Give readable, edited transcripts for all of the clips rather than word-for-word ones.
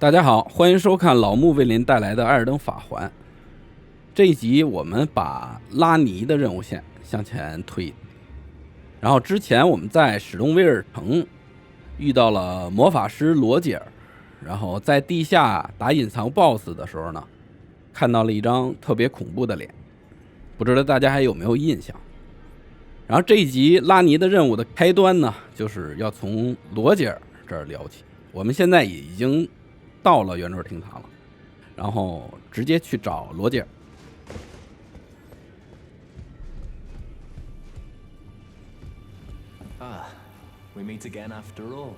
大家好，欢迎收看老穆为您带来的《艾尔登法环》。这一集我们把拉尼的任务线向前推，然后之前我们在史东威尔城遇到了魔法师罗杰尔，然后在地下打隐藏 BOSS 的时候呢，看到了一张特别恐怖的脸，不知道大家还有没有印象。然后这一集拉尼的任务的开端呢，就是要从罗杰尔这儿聊起。我们现在也已经到了圆桌厅堂了，然后直接去找罗杰尔。We meet again after all.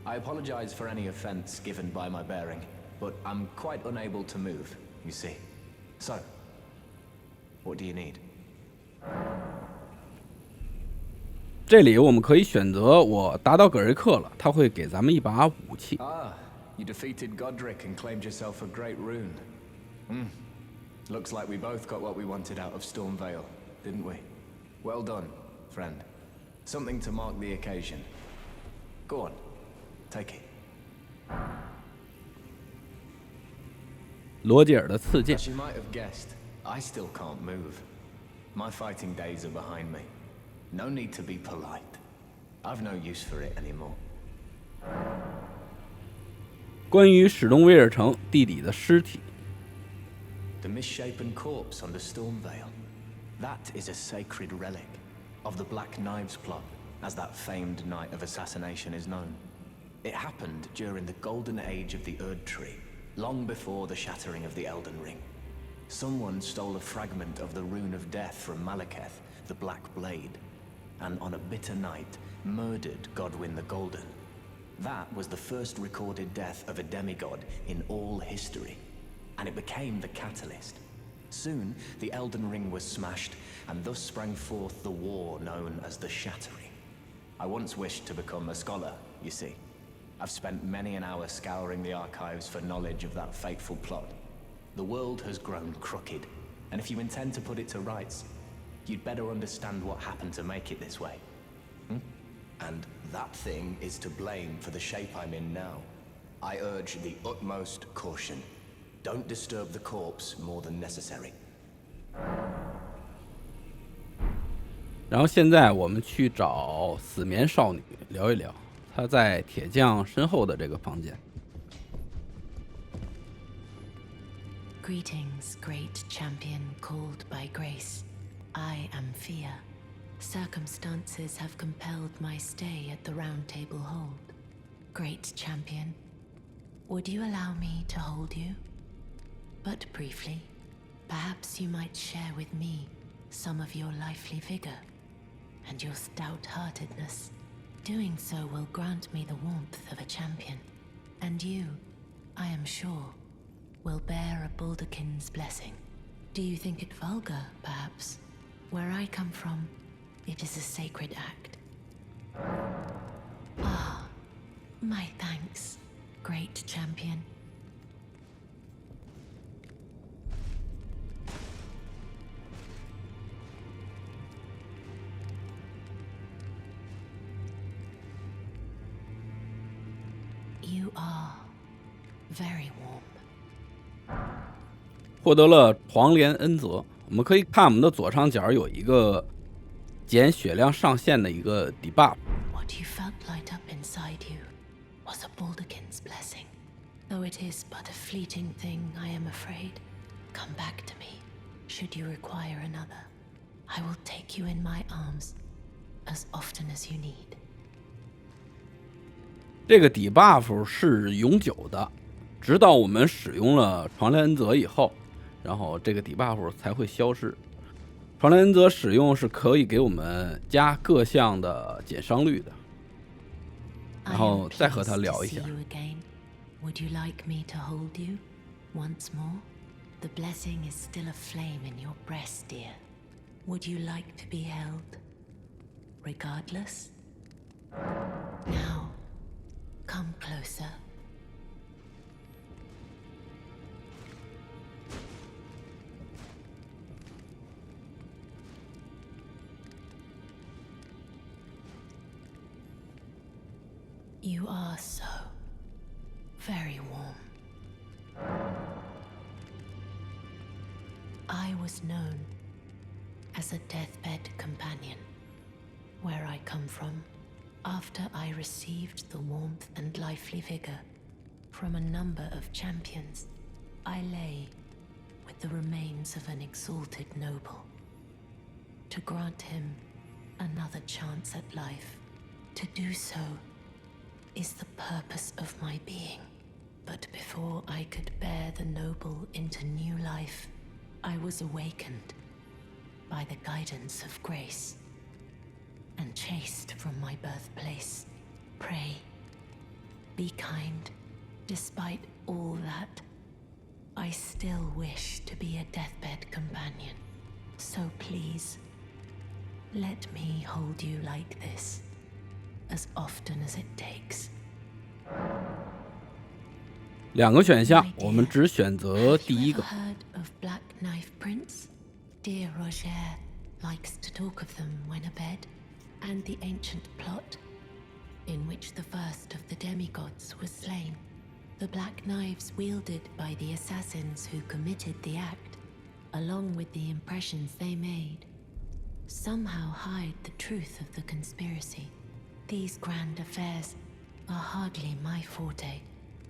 I apologize for any offense given by my bearing, but I'm quite unable to move, you see. So, what do you need? 这里我们可以选择我打倒葛瑞克了，他会给咱们一把武器。You defeated Godric and claimed yourself a great rune. Looks like we both got what we wanted out of Stormvale, didn't we? Well done, friend. Something to mark the occasion. Go on, take it. 罗杰尔的刺剑。 As you might have guessed, I still can't move. My fighting days are behind me. No need to be polite. I've no use for it anymore. 关于史东威尔城地底的尸体。 The misshapen corpse under Stormvale. That is a sacred relic of the Black Knives plot, as that famed night of assassination is known. It happened during the golden age of the Erd Tree, long before the shattering of the Elden Ring. Someone stole a fragment of the Rune of Death from Malekith, the Black Blade, and on a bitter night, murdered Godwyn the Golden. That was the first recorded death of a demigod in all history, and it became the catalyst. Soon, the Elden Ring was smashed, and thus sprang forth the war known as the Shattering. I once wished to become a scholar, you see. I've spent many an hour scouring the archives for knowledge of that fateful plot. The world has grown crooked, and if you intend to put it to rights, you'd better understand what happened to make it this way. And that thing is to blame for the shape I'm in now. I urge the utmost caution. Don't disturb the corpse more than necessary. 然后现在我们去找死眠少女聊一聊，她在铁匠身后的这个房间。 Greetings, great champion called by grace. I am Fear. Circumstances have compelled my stay at the Round Table Hold. Great champion, would you allow me to hold you? But briefly, perhaps you might share with me some of your lively vigor and your stout-heartedness. Doing so will grant me the warmth of a champion, and you, I am sure, will bear a Baldakin's blessing. Do you think it vulgar, perhaps? Where I come from, it is a sacred act. My thanks, great champion. You are very warm. 获得了黄连恩泽，我们可以看我们的左上角有一个减血量上限的一个 debuff。 What you felt light up inside you was a Baldakin's blessing. Though it is but a fleeting thing, I am afraid. Come back to me, should you require another. I will take you in my arms as often as you need. 这个 debuff 是永久的，直到我们使用了黄连恩泽以后，然后这个 debuff 才会消失。黄连恩泽使用是可以给我们加各项的减伤率的，然后再和他聊一下。 Would you like me to hold you once more? The blessing is still aflame in your breast, dear. Would you like to be held? Regardless? Now, come closer. You are so very warm. was known as a deathbed companion. Where I come from, after I received the warmth and lively vigor from a number of champions, I lay with the remains of an exalted noble. To grant him another chance at life, to do so is the purpose of my being. But before I could bear the noble into new life, I was awakened by the guidance of grace and chased from my birthplace. Pray, be kind. Despite all that, I still wish to be a deathbed companion. So please, let me hold you like this, as often as it takes. 2个选项，我们只选择第一个。 Heard of Black Knife Prince? Dear Roger likes to talk of them when abed, and the ancient plot in which the first of the demigods was slain. The black knives wielded by the assassins who committed the act, along with the impressions they made, somehow hide the truth of the conspiracy. These grand affairs are hardly my forte,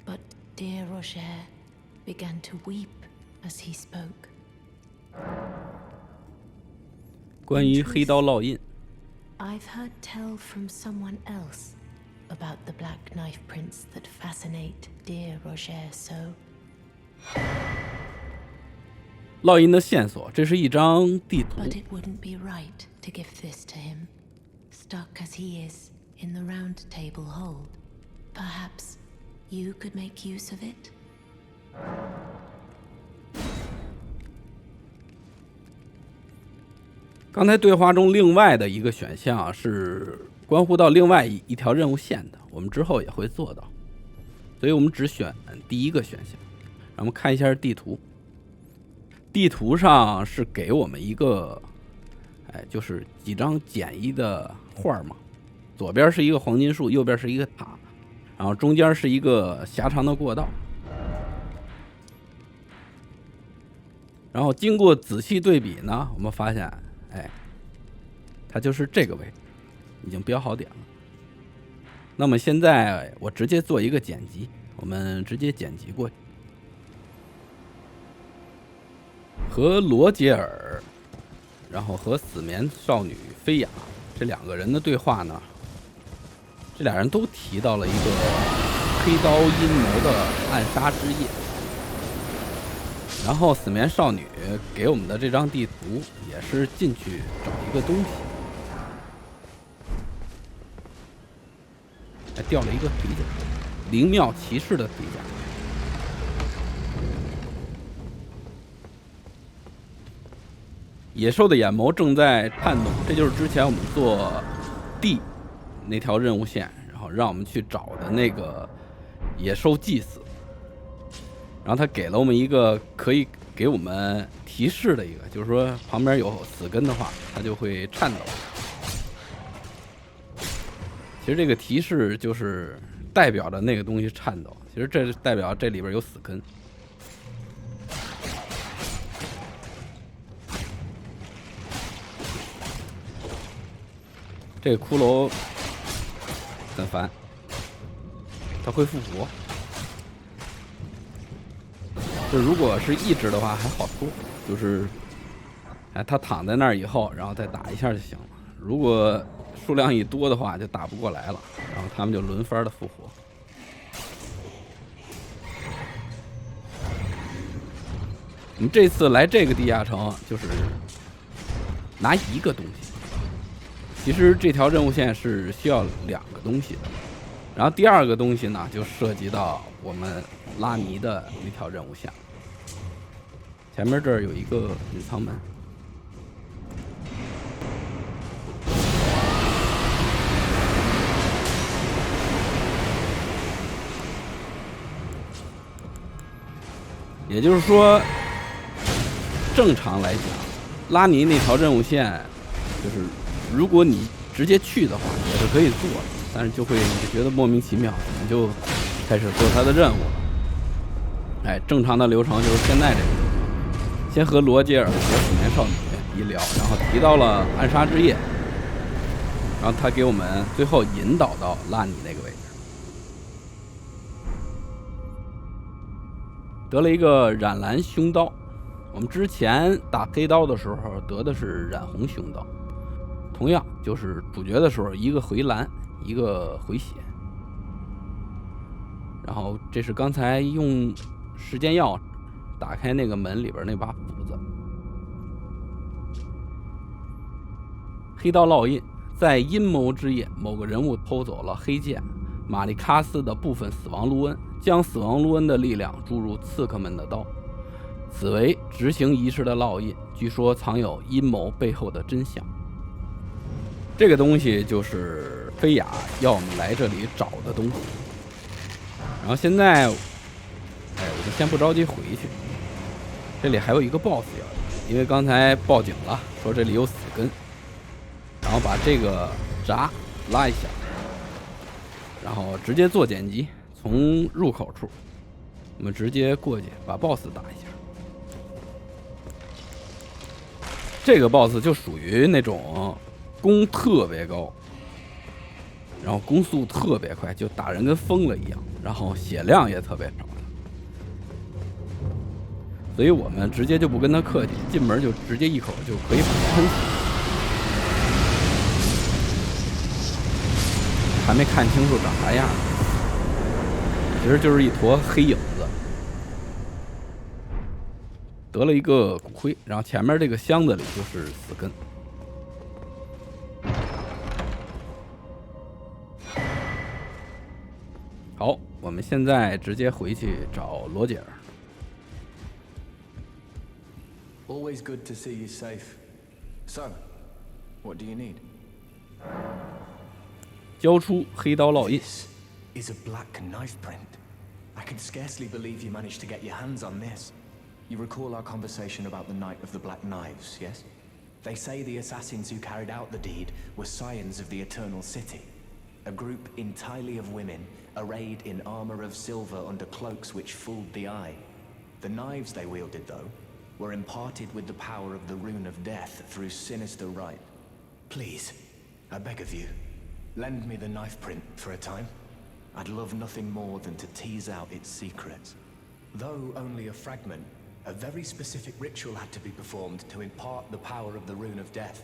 but dear Roger began to weep as he spoke. 关于黑刀烙印， I've heard tell from someone else about the Black Knife Prince that fascinate dear Roger so. 烙印的线索，这是一张地图。 But it wouldn't be right to give this to him, stuck as he is in the round table hold. Perhaps you could make use of it? 刚才对话中另外的一个选项是关乎到另外一条任务线的，我们之后也会做到，所以我们只选第一个选项。让我们看一下地图，地图上是给我们一个，就是几张简易的画嘛，左边是一个黄金树，右边是一个塔，然后中间是一个狭长的过道。然后经过仔细对比呢，我们发现，它就是这个位置，已经标好点了。那么现在我直接做一个剪辑，我们直接剪辑过去。和罗杰尔，然后和死眠少女菲雅这2个人的对话呢，这俩人都提到了一个黑刀阴谋的暗杀之夜。然后死眠少女给我们的这张地图也是进去找一个东西，还掉了一个皮甲，灵庙骑士的皮甲。野兽的眼眸正在颤动，这就是之前我们做 D 那条任务线，然后让我们去找的那个野兽祭司。然后他给了我们一个可以给我们提示的一个，就是说旁边有死根的话，它就会颤抖。其实这个提示就是代表着那个东西颤抖，其实这代表这里边有死根。这个骷髅很烦，它会复活。就如果是一只的话还好说，就是它躺在那儿以后，然后再打一下就行了。如果数量一多的话，就打不过来了，然后他们就轮番的复活。我们这次来这个地下城就是拿一个东西，其实这条任务线是需要2个东西的。然后第2个东西呢，就涉及到我们拉尼的那条任务线。前面这儿有一个隐藏门，也就是说，正常来讲，拉尼那条任务线，就是如果你直接去的话，也是可以做的。但是就会觉得莫名其妙，你就开始做他的任务了。正常的流程就是现在这个。先和罗杰尔和死眠少女一聊，然后提到了暗杀之夜，然后他给我们最后引导到拉尼那个位置，得了一个染蓝凶刀。我们之前打黑刀的时候得的是染红凶刀，同样就是主角的时候一个回蓝一个回血。然后这是刚才用时间钥匙打开那个门里边那把斧子。黑道烙印，在阴谋之夜，某个人物偷走了黑剑玛丽卡斯的部分死亡卢恩，将死亡卢恩的力量注入刺客们的刀，此为执行仪式的烙印，据说藏有阴谋背后的真相。这个东西就是菲亚要我们来这里找的东西。然后现在我就先不着急回去，这里还有一个 BOSS 要，因为刚才报警了，说这里有死根，然后把这个闸拉一下，然后直接做剪辑，从入口处我们直接过去把 BOSS 打一下。这个 BOSS 就属于那种攻特别高，然后攻速特别快，就打人跟疯了一样，然后血量也特别少，所以我们直接就不跟他客气，进门就直接一口就可以把他喷死。还没看清楚长啥样，其实就是一坨黑影子。得了一个骨灰，然后前面这个箱子里就是死根。好，我们现在直接回去找罗杰尔。Always good to see you safe. So, what do you need? 交出黑刀烙印。 This is a black knife print. I can scarcely believe you managed to get your hands on this. You recall our conversation about the Night of the Black Knives, yes? They say the assassins who carried out the deed were scions of the Eternal City. A group entirely of women, arrayed in armor of silver under cloaks which fooled the eye. The knives they wielded, though, were imparted with the power of the Rune of Death through sinister rite. Please, I beg of you, lend me the knife print for a time. I'd love nothing more than to tease out its secrets. Though only a fragment, a very specific ritual had to be performed to impart the power of the Rune of Death.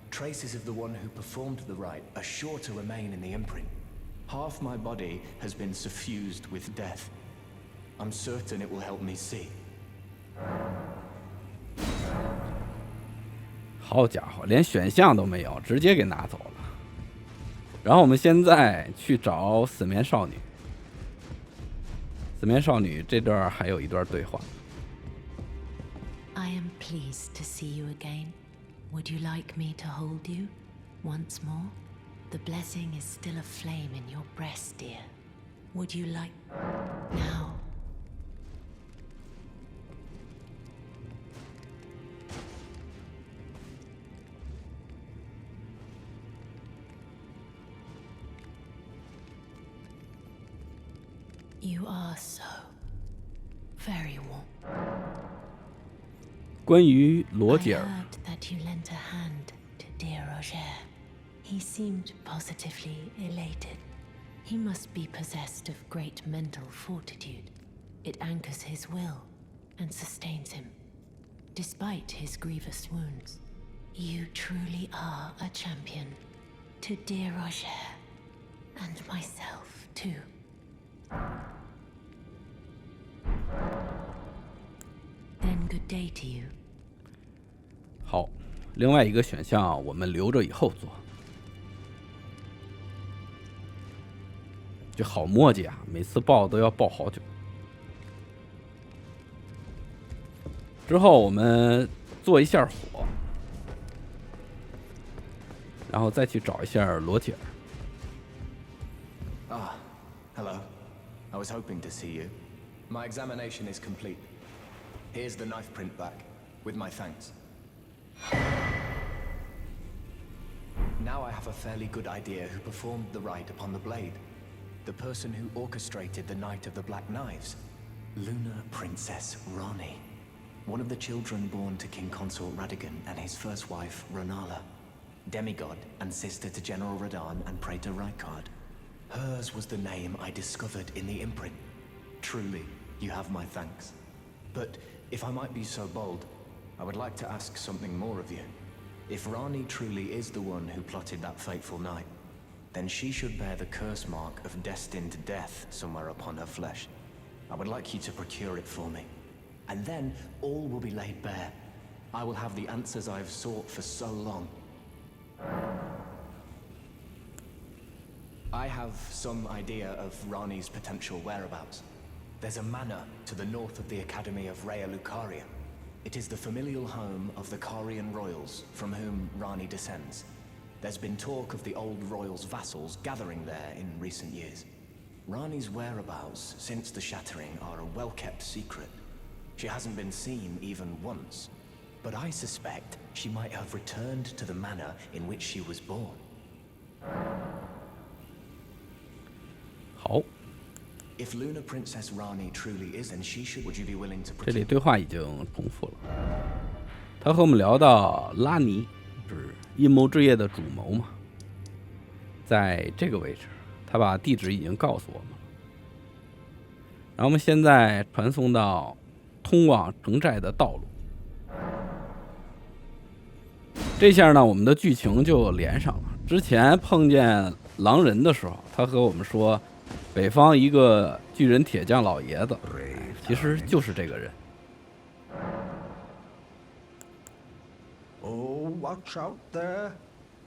Traces of the one who performed the rite are sure to remain in the imprint. Half my body has been suffused with death. I'm certain it will help me see. 好家伙，连选项都没有，直接给拿走了。然后我们现在去找死眠少女。死眠少女这段还有一段对话。I am pleased to see you again. Would you like me to hold you once more? The blessing is still aflame in your breast, dear. Would you like... Now. You are so very warm. 关于罗杰 I 尔， heard that you lent a hand to dear Roger. He seemed positively elated. He must be possessed of great mental fortitude. It anchors his will and sustains him, despite his grievous wounds. You truly are a champion. To dear Roger, and myself too. Then good day to you. 好，另外一个选项我们留着以后做。这好磨叽啊，每次爆都要爆好久。之后我们做一下火，然后再去找一下罗杰尔。Ah, hello. I was hoping to see you. My examination is complete. Here's the knife print back, with my thanks. Now I have a fairly good idea who performed the rite upon the blade. The person who orchestrated the Night of the Black Knives. Lunar Princess Ronnie. one of the children born to King Consort Radigan and his first wife, Renala, demigod and sister to General Radahn and Praetor Rykard. Hers was the name I discovered in the imprint. Truly, you have my thanks. But if I might be so bold, I would like to ask something more of you. If Rani truly is the one who plotted that fateful night, then she should bear the curse mark of destined death somewhere upon her flesh. I would like you to procure it for me. And then all will be laid bare. I will have the answers I have sought for so long. I have some idea of Rani's potential whereabouts. There's a manor to the north of the Academy of Rhea Lucaria. It is the familial home of the Carian royals from whom Rani descends. There's been talk of the old royals' vassals gathering there in recent years. Rani's whereabouts since the shattering are a well-kept secret. She hasn't been seen even once. But I suspect she might have returned to the manor in which she was born. 好， If Lunar Princess Rani truly is, then she should. Would you be willing to 这里 protect? 对话已经重复了。他和我们聊到拉尼，就是阴谋之夜的主谋嘛，在这个位置，他把地址已经告诉我们了。然后我们现在传送到通往城寨的道路。这下呢，我们的剧情就连上了。之前碰见狼人的时候，他和我们说，北方一个巨人铁匠老爷子，其实就是这个人。 Oh, watch out there.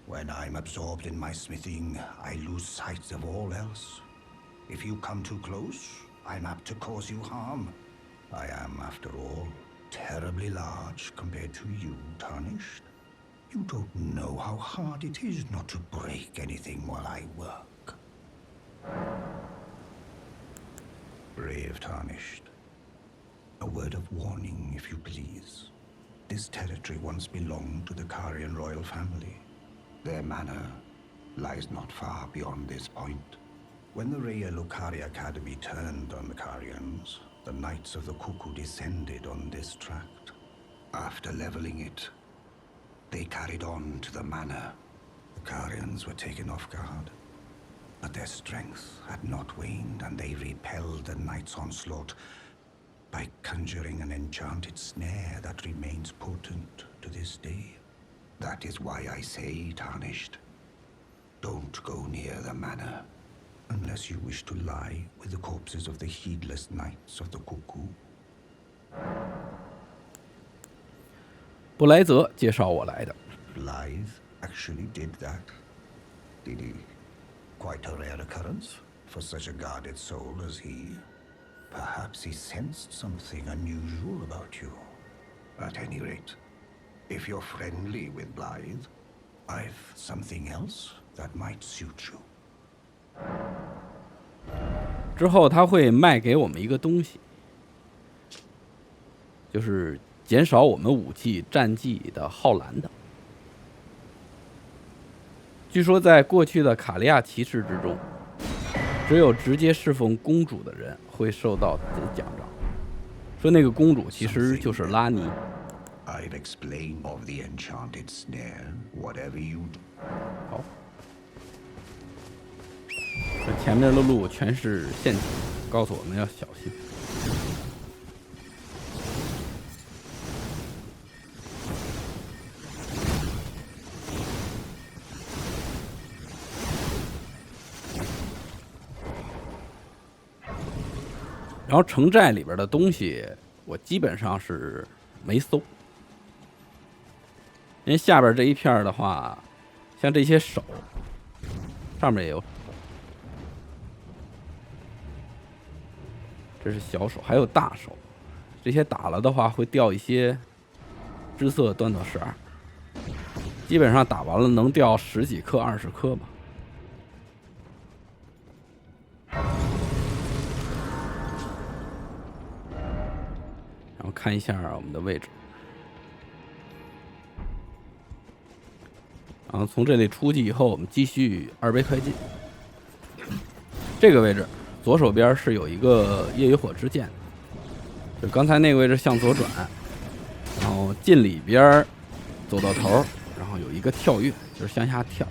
When I'm absorbed in my smithing, I lose sight of all else. If you come too close, I'm apt to cause you harm. I am, after all, terribly large compared to you, Tarnished. You don't know how hard it is not to break anything while I work. Brave Tarnished. A word of warning, if you please. This territory once belonged to the Carian royal family. Their manor lies not far beyond this point. When the Rhea Lucaria Academy turned on the Carians, the Knights of the Cuckoo descended on this tract. After leveling it, they carried on to the manor. The Carians were taken off guard, but their strength had not waned, and they repelled the Knights' onslaught by conjuring an enchanted snare that remains potent to this day. That is why I say, Tarnished, don't go near the manor, unless you wish to lie with the corpses of the heedless Knights of the Cuckoo. 布莱泽介绍我来的。 Blythe actually did that. Did he? Quite a rare occurrence for such a guarded soul as he. Perhaps he sensed something unusual about you. At any rate, if you're friendly with Blythe, I've something else that might suit you. 之后他会卖给我们一个东西，就是减少我们武器战绩的浩蓝的。据说在过去的卡利亚骑士之中，只有直接侍奉公主的人会受到此奖章。说那个公主其实就是拉尼。 I've explained of the enchanted snare, whatever you do. 好，这前面的路全是陷阱，告诉我们要小心。然后城寨里边的东西，我基本上是没搜。 因为下边这一片的话，像这些手，上面也有，这是小手，还有大手，这些打了的话会掉一些支色断头12，基本上打完了能掉10几颗、20颗吧。然后看一下我们的位置。 然后从这里出去以后，我们继续2倍快进。这个位置左手边是有一个夜与火之剑，就刚才那个位置向左转，后进里边走到头，然后有一个跳跃，就是向下跳，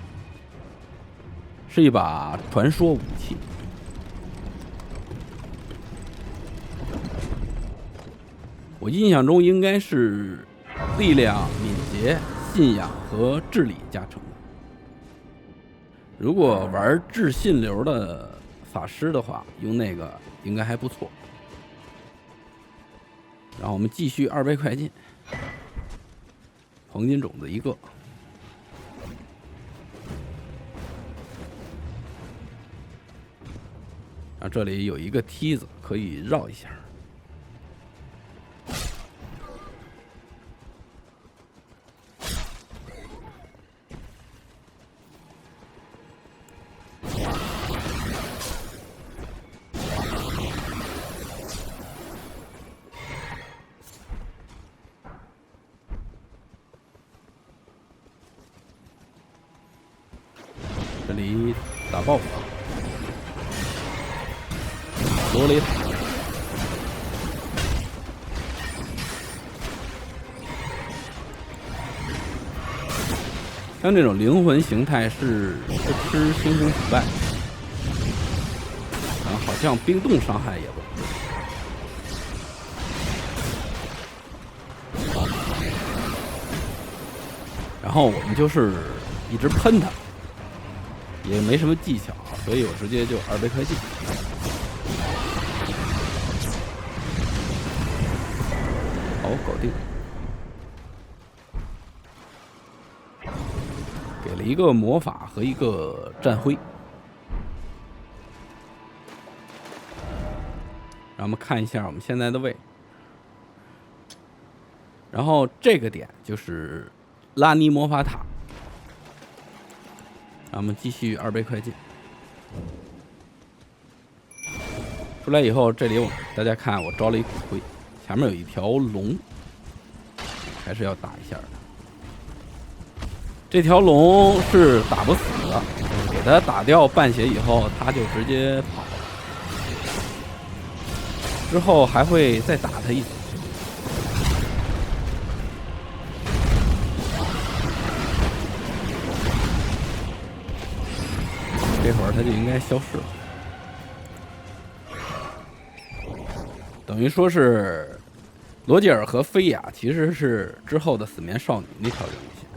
是一把传说武器。我印象中应该是力量、敏捷、信仰和智力加成的。如果玩智信流的法师的话，用那个应该还不错。然后我们继续2倍快进，黄金种子一个。然后这里有一个梯子可以绕一下。这里打 BOSS， 罗雷塔。像这种灵魂形态是不吃星空腐败，然后好像冰冻伤害也不好。然后我们就是一直喷它。也没什么技巧，所以我直接就2倍快进。好，搞定。给了一个魔法和一个战徽。让我们看一下我们现在的位置。然后这个点就是拉尼魔法塔。让我们继续2倍快进。出来以后，这里大家看，我招了一骨灰，前面有一条龙，还是要打一下的。这条龙是打不死的，给它打掉半血以后，它就直接跑了。之后还会再打它一次。这会儿它就应该消失了，等于说是罗杰尔和菲亚其实是之后的死眠少女那条任务线，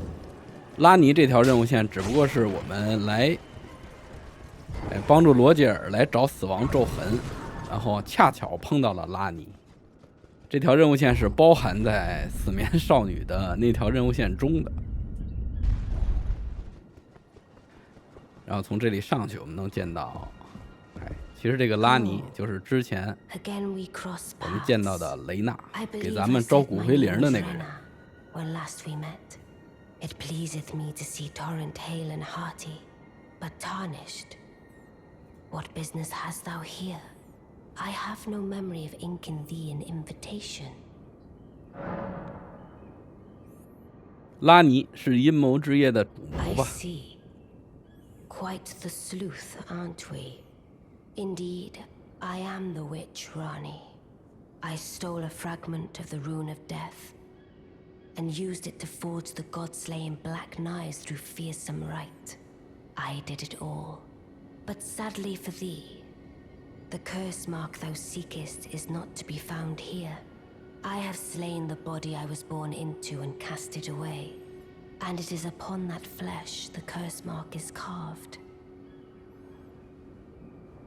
拉尼这条任务线只不过是我们来帮助罗杰尔来找死亡咒痕，然后恰巧碰到了拉尼。这条任务线是包含在死眠少女的那条任务线中的。然后从这里上去，我们能见到，其实这个拉尼就是之前我们见到的雷娜，给咱们招骨灰灵的那个人。When last we met, it pleaseth me to see Torrent hale and hearty, but tarnished. What business hast thou here? I have no memory of inking thee an invitation. 拉尼是阴谋之夜的主谋吧？ I see. Quite the sleuth, aren't we? Indeed, I am the witch Rani. I stole a fragment of the rune of death and used it to forge the god-slaying black knives through fearsome rite. I did it all. But sadly for thee, the curse mark thou seekest is not to be found here. I have slain the body I was born into and cast it away. And it is upon that flesh the curse mark is carved.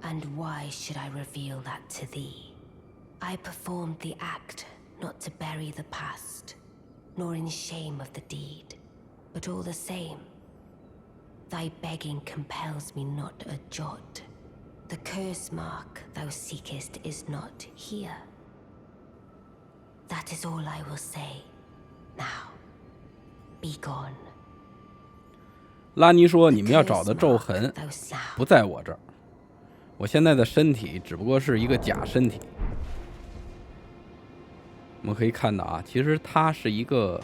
And why should I reveal that to thee? I performed the act not to bury the past, nor in shame of the deed, but all the same, thy begging compels me not a jot. The curse mark thou seekest is not here. That is all I will say. Now, be gone. 拉尼说：“你们要找的咒痕不在我这儿，我现在的身体只不过是一个假身体。”我们可以看到啊，其实它是一个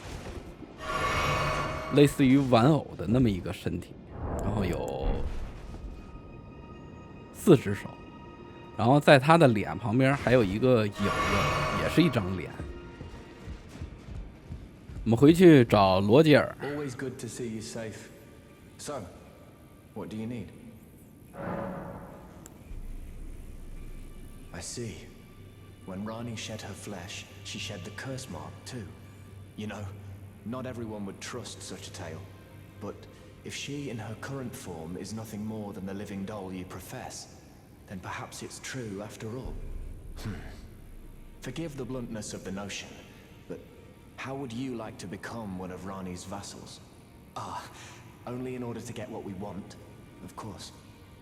类似于玩偶的那么一个身体，然后有4只手，然后在它的脸旁边还有一个影子，也是一张脸。我们回去找罗杰尔。 Always good to see you safe. So, what do you need? I see. When Rani shed her flesh, she shed the curse mark too. You know, not everyone would trust such a tale. But if she in her current form is nothing more than the living doll you profess, then perhaps it's true after all. Forgive the bluntness of the notion, but how would you like to become one of Rani's vassals? Only in order to get what we want, of course.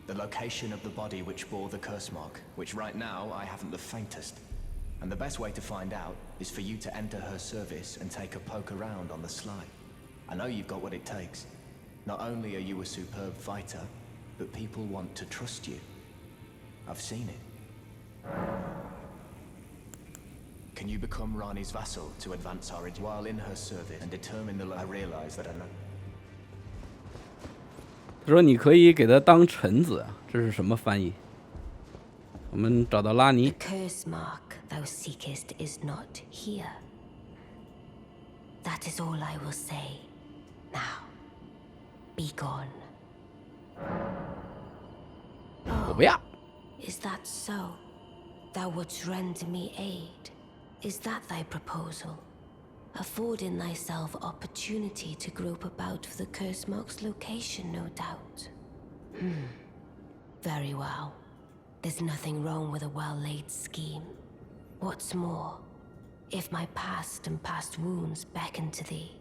The location of the body which bore the curse mark, which right now I haven't the faintest. And the best way to find out is for you to enter her service and take a poke around on the sly. I know you've got what it takes. Not only are you a superb fighter, but people want to trust you. I've seen it. Can you become Rani's vassal to advance our while in her service and determine the I realize that I know. 他说你可以给他当臣子，这是什么翻译？我们找到拉尼。 The curse mark thou seekest is not here. That is all I will say. Now, be gone. 我不要。 Is that so? Thou wouldst render me aid? Is that thy proposal? Affording thyself opportunity to grope about for the curse mark's location, no doubt. Very well. There's nothing wrong with a well-laid scheme. What's more, if my past and past wounds beckon to thee,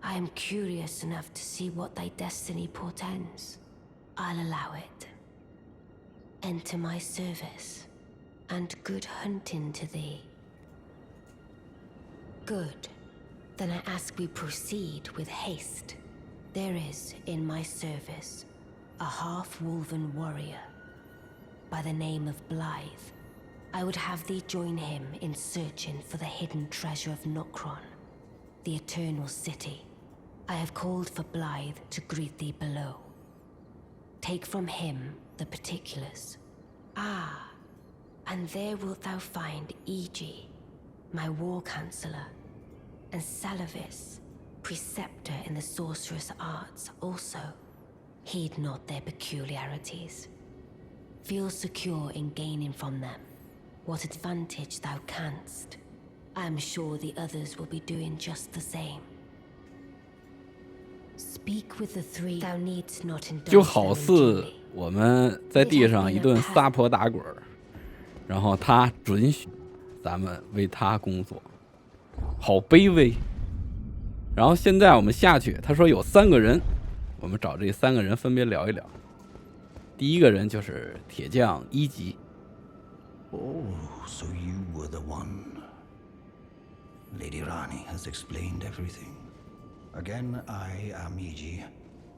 I am curious enough to see what thy destiny portends. I'll allow it. Enter my service, and good hunting to thee. Good. Then I ask we proceed with haste. There is, in my service, a half-wolven warrior by the name of Blythe. I would have thee join him in searching for the hidden treasure of Nokron, the Eternal City. I have called for Blythe to greet thee below. Take from him the particulars. And there wilt thou find Iji, my war counselor, and Salavis, preceptor in the sorcerous arts also. Heed not their peculiarities. Feel secure in gaining from them what advantage thou canst. I am sure the others will be doing just the same. Speak with the three. Thou needst not indulge 就好似我们在地上一顿撒泼打滚，然后他准许咱们为他工作，好卑微。然后现在我们下去，他说有3个人，我们找这3个人分别聊一聊。第一个人就是铁匠1级。 Oh, so you were the one. Lady Rani has explained everything. Again, I am Iji,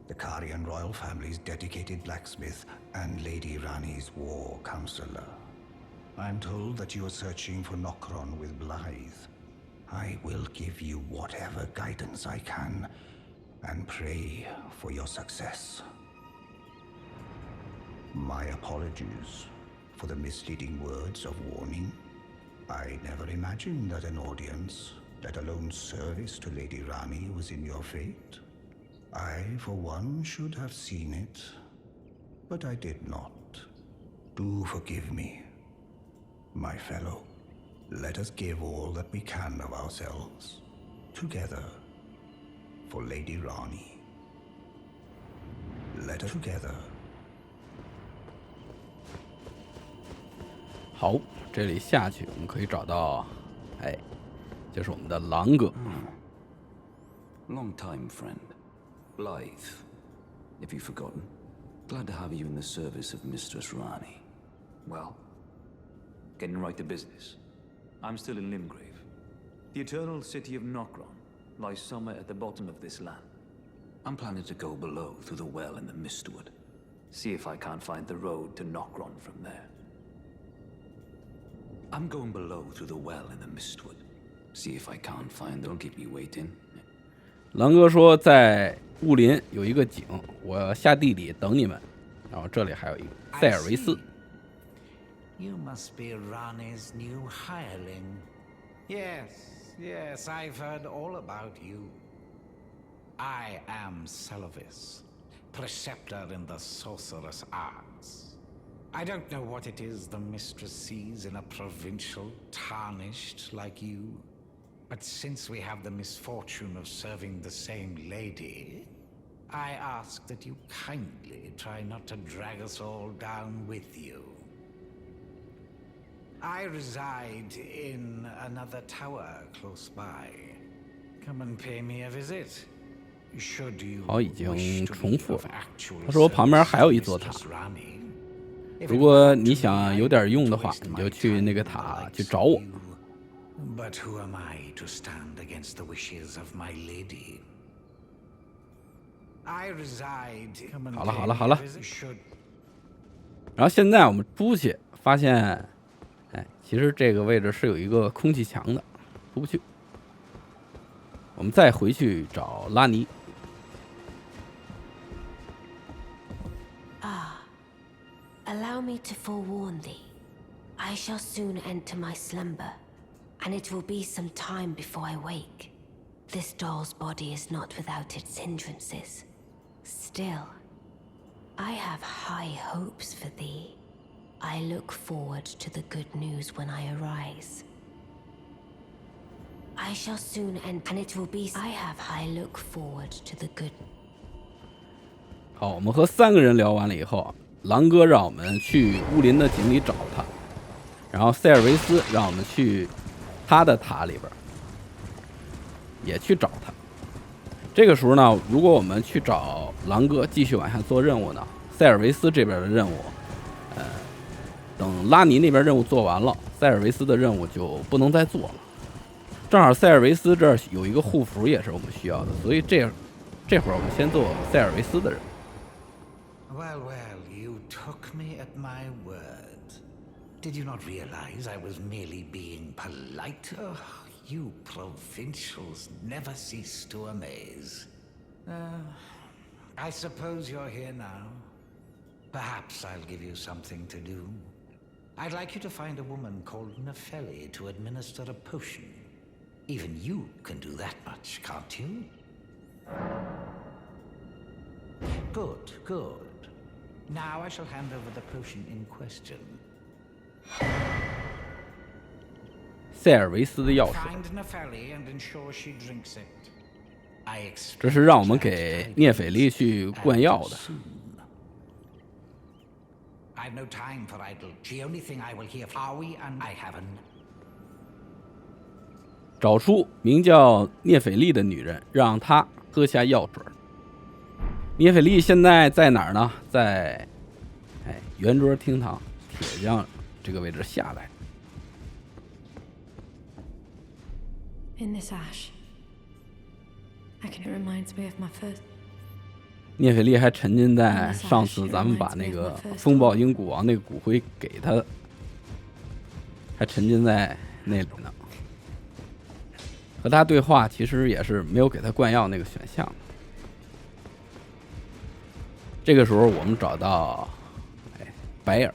the Karian royal family's dedicated blacksmith and Lady Rani's war counselor. I'm told that you are searching for Nokron with Blythe. I will give you whatever guidance I can and pray for your success. My apologies for the misleading words of warning. I never imagined that an audience, let alone service to Lady Rani, was in your fate. I, for one, should have seen it, but I did not. Do forgive me, my fellow. Let us give all that we can of ourselves, together, for Lady Rani. Let us together. 好，这里下去我们可以找到，就是我们的狼哥。Long time, friend. Blythe. If you've forgotten, glad to have you in the service of Mistress Rani. Well, getting right to business. I'm still in Limgrave. The eternal city of Nokron lies somewhere at the bottom of this land. I'm planning to go below through the well in the Mistwood. See if I can't find the road to Nokron from there. I'm going below through the well in the Mistwood. See if I can't find. Don't keep me waiting. 狼哥说在雾林有一个井，我下地里等你们。然后这里还有一个塞尔维斯。You must be Rani's new hireling. Yes, I've heard all about you. I am Selvis, preceptor in the sorcerous arts. I don't know what it is the mistress sees in a provincial tarnished like you, but since we have the misfortune of serving the same lady, I ask that you kindly try not to drag us all down with you. I reside in another tower close by. Come and pay me a visit. Should you 好，已经 wish to 重 be 复 of 了。 actual 他说旁边 service 还有 to 一座塔， Mistress Rani, if 如 it 果 were 你 up to 想 me, 有 I 点 would 用的话， waste 你 my 就去 time 那个 with the 塔 likes 去 of 找我。 you. But who am I to stand against the wishes of my lady? I reside. Come and 好了 pay 好了 me 好 a 了， visit. Should 然后现在我们出去发现，哎，其实这个位置是有一个空气墙的，出不去。我们再回去找拉尼。 Allow me to forewarn thee. I shall soon enter my slumber, and it will be some time before I wake. This doll's body is not without its hindrances. Still, I have high hopes for thee. I look forward to the good news when I arise. I shall soon enter, and it will be. I look forward to the good. 好，我们和3个人聊完了以后，狼哥让我们去乌林的井里找他，然后塞尔维斯让我们去他的塔里边也去找他。这个时候呢，如果我们去找狼哥继续往下做任务呢，塞尔维斯这边的任务，等拉尼那边任务做完了，塞尔维斯的任务就不能再做了。正好塞尔维斯这儿有一个护符也是我们需要的，所以这会儿我们先做塞尔维斯的任务。 Well, you took me at my word. Did you not realize I was merely being polite? Oh, you provincials never cease to amaze. I suppose you're here now. Perhaps I'll give you something to do. I'd like you to find a woman called Nefeli to administer a potion. Even you can do that much, can't you? Good. Now I shall hand over the potion in question. 塞尔维斯的钥匙， Find Nefeli and ensure she drinks it. I expect 这是让我们给聂斐利去灌药的。 soon. I've no time for idle. The only thing I will hear are we and I haven't. 找出名叫聂斐利的女人，让她喝下药水。聂斐利现在在哪儿呢？在圆桌厅堂铁匠这个位置下来。 In this ash, it reminds me of my first. 聂斐利还沉浸在上次咱们把那个风暴鹰骨王那个骨灰给他，还沉浸在那里呢。和他对话其实也是没有给他灌药那个选项。这个时候我们找到白尔。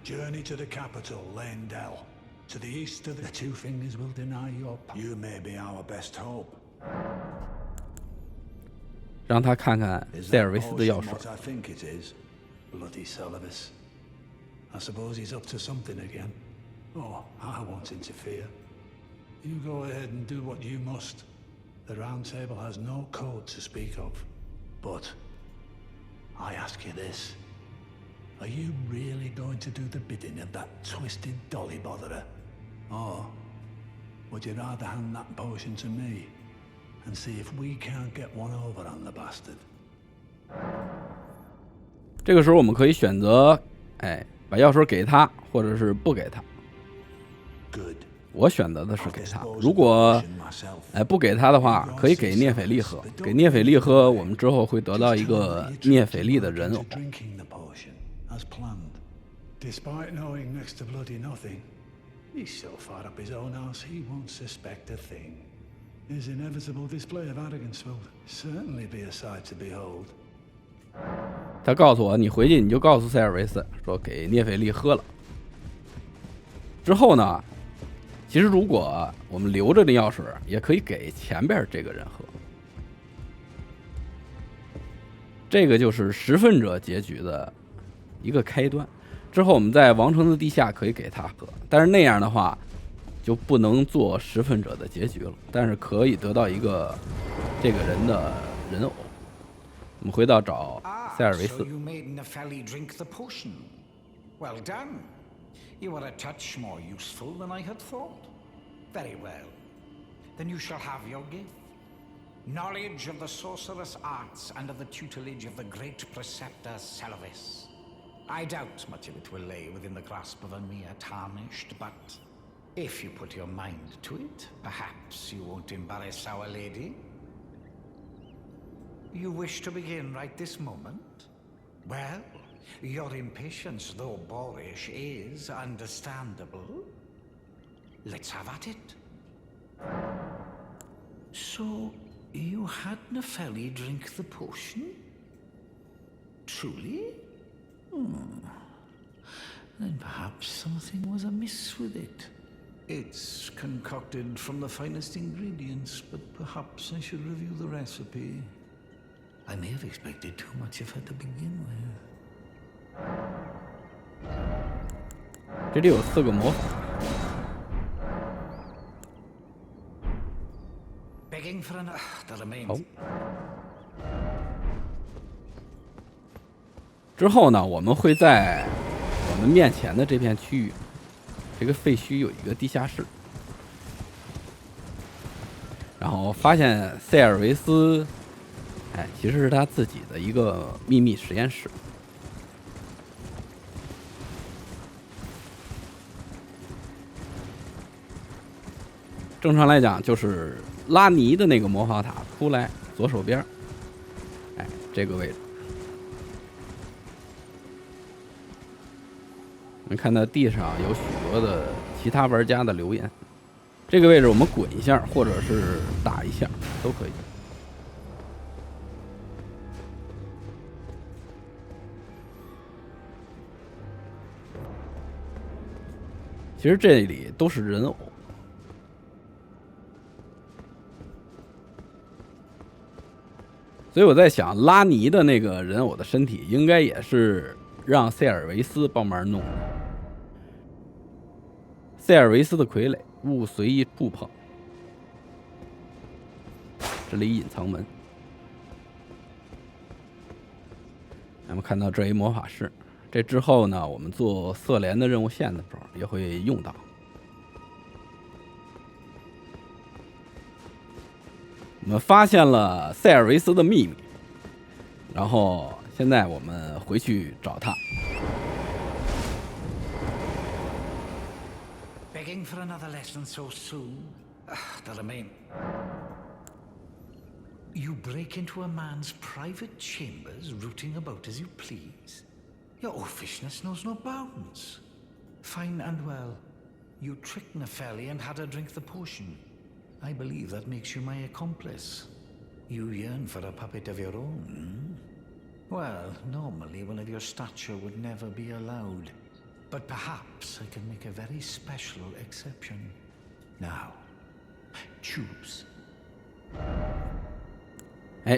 Journey to the capital, Lendell. To the east of the two fingers will deny your path. You may be our best hope. 让他看看 Is 塞 that 尔维斯的药 potion 水。 what I think it is? Bloody Selvis. I suppose he's up to something again. Oh, I won't interfere. You go ahead and do what you must. The Round Table has no code to speak of. But I ask you this. Are you really going to do the bidding of that twisted dolly botherer? Or would you rather hand that potion to me and see if we can't get one over on the bastard? 这个时候我们可以选择，把药水给他，或者是不给他。 Good. 我选择的是给他。如果不给他的话，可以给聂斐利喝。给聂斐利喝，我们之后会得到一个聂斐利的人偶。 Drinking the potion as planned. Despite knowing next to bloody nothing, he's so far up his own arse he won't suspect a thing. His inevitable display of arrogance will certainly be a sight to behold. 他告诉我，你回去你就告诉塞尔维斯说给聂斐利喝了。之后呢，其实如果我们留着的钥匙，也可以给前边这个人喝。这个就是拾粪者结局的一个开端。之后我们在王城的地下可以给他喝，但是那样的话就不能做拾粪者的结局了，但是可以得到一个这个人的人偶。我们回到找塞尔维斯。 So you made Nepheli drink the potion. Well done. You are a touch more useful than I had thought. Very well. Then you shall have your gift. Knowledge of the sorcerous arts under the tutelage of the great preceptor Selvis. I doubt much of it will lay within the grasp of a mere tarnished, but if you put your mind to it, perhaps you won't embarrass our lady. You wish to begin right this moment? Well, your impatience, though boorish, is understandable. Let's have at it. So, you had Nepheli drink the potion? Truly? Then perhaps something was amiss with it. It's concocted from the finest ingredients, but perhaps I should review the recipe. I may have expected too much of her to begin with. 这里有4个魔法。 Begging for an the remains. 好。之后呢，我们会在我们面前的这片区域，这个废墟有一个地下室，然后发现塞尔维斯，其实是他自己的一个秘密实验室。正常来讲，就是拉尼的那个魔法塔出来左手边，这个位置。 我们看到地上有许多的其他玩家的留言，这个位置我们滚一下，或者是打一下都可以。其实这里都是人偶，所以我在想，拉尼的那个人偶的身体应该也是让塞尔维斯帮忙弄的。 塞尔维斯的傀儡，勿随意触碰。这里隐藏门。咱们看到这一魔法室，这之后呢，我们做色联的任务线的时候也会用到。我们发现了塞尔维斯的秘密，然后现在我们回去找他。 Begging for another lesson so soon? The remain. You break into a man's private chambers, rooting about as you please. Your oafishness knows no bounds. Fine and well. You tricked Nepheli and had her drink the potion. I believe that makes you my accomplice. You yearn for a puppet of your own. Well, normally one of your stature would never be allowed. But perhaps I can make a very special exception. Now, choose.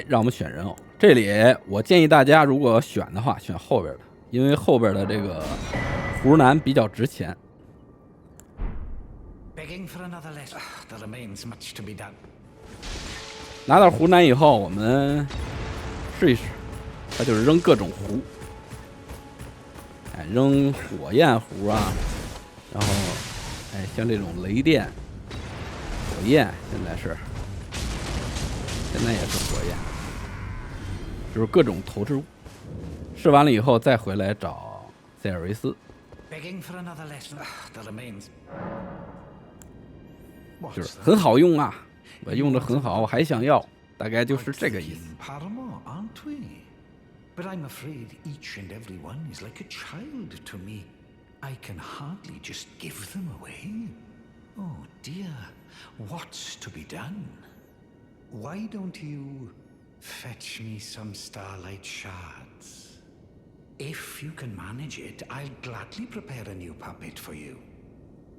让我们选人偶。这里我建议大家，如果选的话，选后边的，因为后边的这个湖南比较值钱。Begging for another lesson. There remains much to be done. 拿到湖南以后，我们试一试，它就是扔各种壶。 扔火焰壶啊，然后像这种雷电、火焰，现在也是火焰，就是各种投掷物。试完了以后再回来找塞尔维斯，就是很好用啊，我用的很好，我还想要，大概就是这个意思。 But I'm afraid each and every one is like a child to me. I can hardly just give them away. Oh dear, what's to be done? Why don't you fetch me some starlight shards? If you can manage it, I'll gladly prepare a new puppet for you.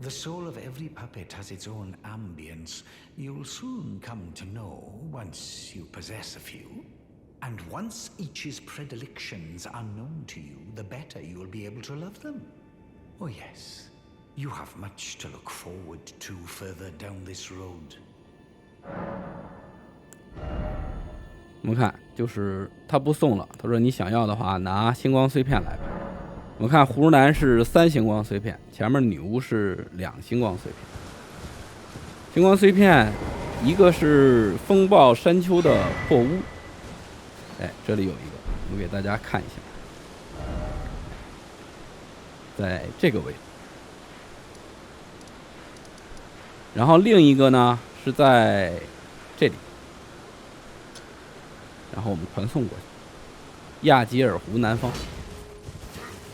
The soul of every puppet has its own ambience. You'll soon come to know once you possess a few. And once each's predilections are known to you, the better you will be able to love them. Oh yes, you have much to look forward to further down this road. 我们看，就是他不送了，他说你想要的话拿星光碎片来吧。我们看葫芦男是3星光碎片，前面女巫是2星光碎片。星光碎片，一个是风暴山丘的破屋，哎，这里有一个，我给大家看一下，在这个位置。然后另一个呢是在这里，然后我们传送过去，亚吉尔湖南方。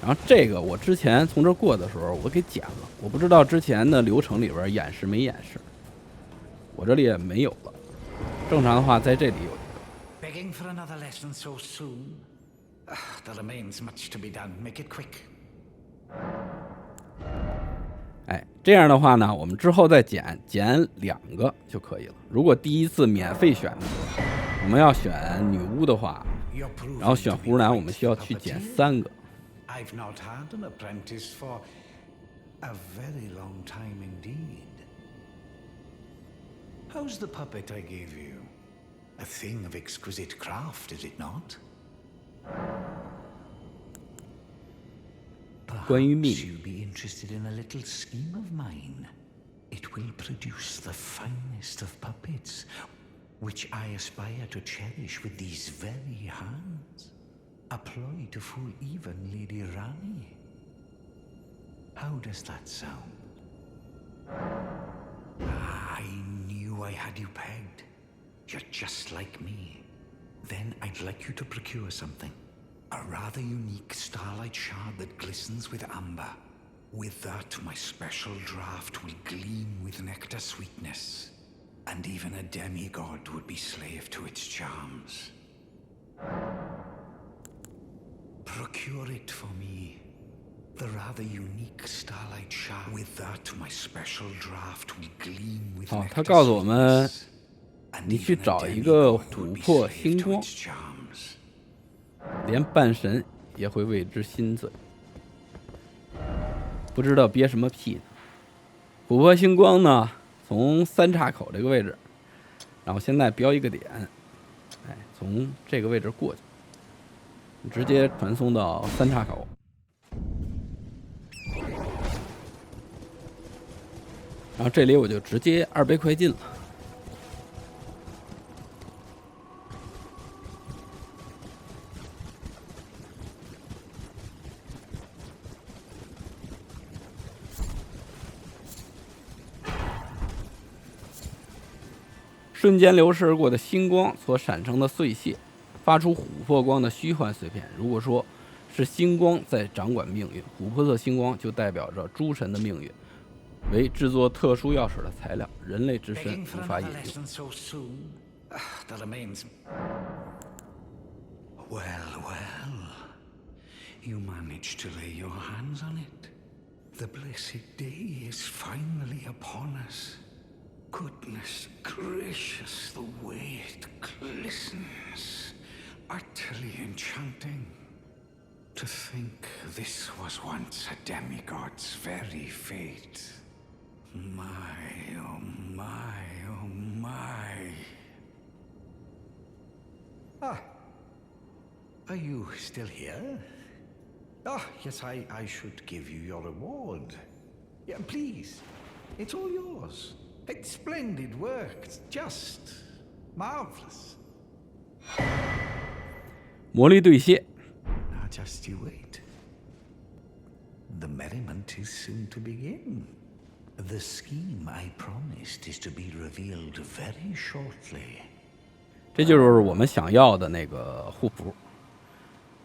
然后这个我之前从这过的时候我给剪了，我不知道之前的流程里边演示没演示，我这里也没有了。正常的话在这里有一个。Begging for another lesson so soon? There remains much to be done. Make it quick. 哎，这样的话呢，我们之后再剪2个就可以了。如果第一次免费选的时候，我们要选女巫的话，然后选葫芦男，我们需要去剪3个。I've not had an apprentice for a very long time indeed. How's the puppet I gave you? A thing of exquisite craft, is it not? 关于命 Perhaps you'd be interested in a little scheme of mine. It will produce the finest of puppets, which I aspire to cherish with these very hands. A ploy to fool even Lady Rani. How does that sound? I knew I had you pegged. You're just like me. Then I'd like you to procure something. A rather unique starlight shard that glistens with amber. With that, my special draft will gleam with nectar sweetness. And even a demigod would be slave to its charms. Procure it for me. The rather unique starlight shard. With that, my special draft will gleam with nectar 他告诉我们 sweetness. And 你去 even a 找一个 demigod 琥 would be 珀 slave 星 to 光， its charms. 连半神也会为之心醉。不知道憋什么屁呢。琥珀星光呢，从3岔口这个位置，然后现在标一个点，哎，从这个位置过去，直接传送到3岔口。然后这里我就直接2倍快进了。瞬间流逝而过的星光所闪成的碎屑，发出琥珀光的虚幻碎片。如果说是星光在掌管命运，琥珀色星光就代表着诸神的命运，为制作特殊钥匙的材料，人类之身 Begging 无 for 法 another 引用。 lesson so soon? That remains. Well, well. You managed to lay your hands on it. The blessed day is finally upon us. Goodness gracious, the way it glistens. Utterly enchanting. To think this was once a demigod's very fate. My, oh my, oh my. Ah. Are you still here? Ah, yes, I should give you your reward. Yeah, please. It's all yours. It's splendid work. It's just marvelous. 魔力对卸， Now just you wait. The merriment is soon to begin. The scheme I promised is to be revealed very shortly. 这就是我们想要的那个护符，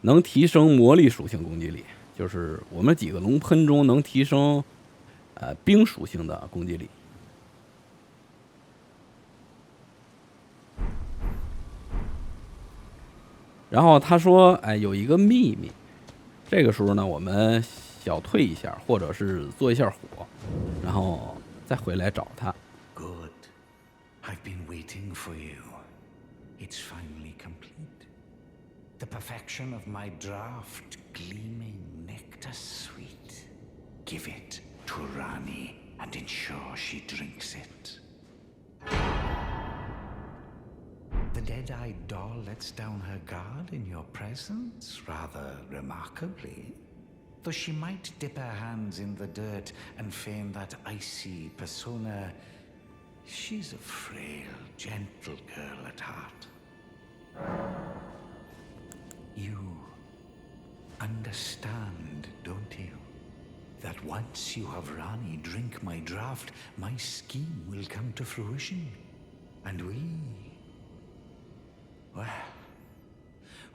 能提升魔力属性攻击力，就是我们几个龙喷中能提升冰属性的攻击力。然后他说，哎，有一个秘密。这个时候呢，我们小退一下，或者是做一下火，然后再回来找他。Good. I've been waiting for you. It's finally complete. The perfection of my draft, gleaming nectar sweet. Give it to Rani and ensure she drinks it. The dead-eyed doll lets down her guard in your presence, rather remarkably. Though she might dip her hands in the dirt and feign that icy persona, she's a frail, gentle girl at heart. You understand, don't you? That once you have Rani drink my draft, my scheme will come to fruition. And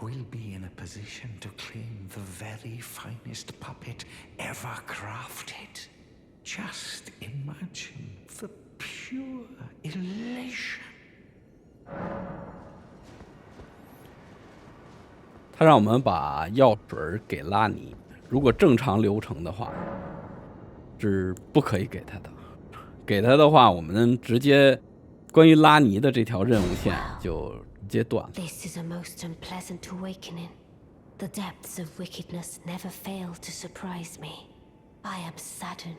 we'll be in a position to claim the very finest puppet ever crafted. Just imagine the pure elation. 他让我们把药水给拉尼，如果正常流程的话是不可以给他的，给他的话我们直接关于拉尼的这条任务线就直接断了。 This is a most unpleasant awakening. The depths of wickedness never fail to surprise me. I am saddened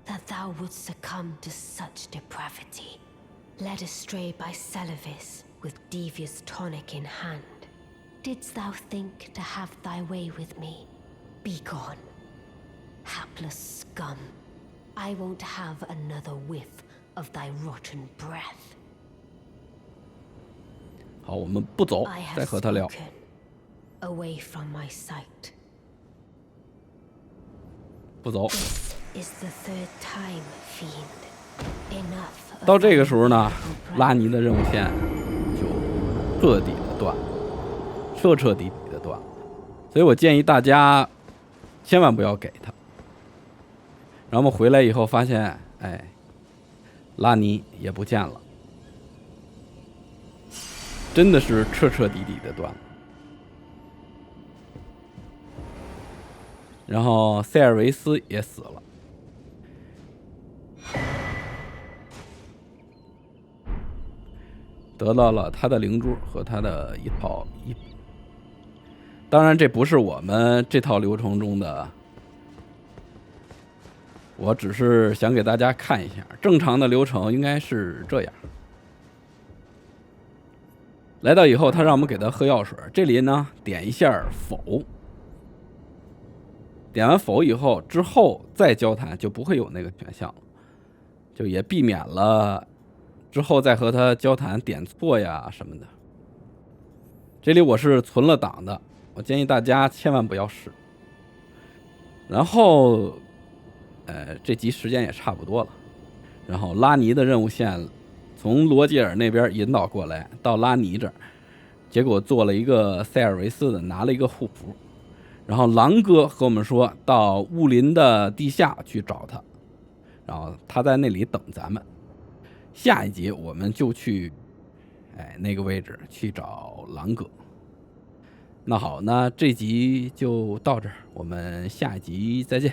that thou wouldst succumb to such depravity, led astray by Celevis with devious tonic in hand. Didst thou think to have thy way with me? Begone, hapless scum. I won't have another whiff of thy rotten breath. 好，我们不走， I 再 have 和他聊。 spoken. Away from my sight. 不走。 This is the third time, fiend. Enough. of 到这个时候 thy 呢， hateful 拉 breath. 尼的任务线就彻底的断，彻底的断了。所以我建议大家千万不要给他。然后我们回来以后发现，哎，拉尼也不见了，真的是彻底的断了。然后塞尔维斯也死了。得到了他的灵珠和他的一套衣服。当然，这不是我们这套流程中的，我只是想给大家看一下，正常的流程应该是这样。来到以后，他让我们给他喝药水，这里呢点一下否，点完否以后，之后再交谈就不会有那个选项了，就也避免了之后再和他交谈点错呀什么的。这里我是存了档的，我建议大家千万不要试。然后，这集时间也差不多了。然后拉尼的任务线从罗杰尔那边引导过来到拉尼这儿，结果做了一个塞尔维斯的，拿了一个护符。然后狼哥和我们说到雾林的地下去找他，然后他在那里等咱们。下一集我们就去，那个位置去找狼哥。那好，那这集就到这儿，我们下一集再见。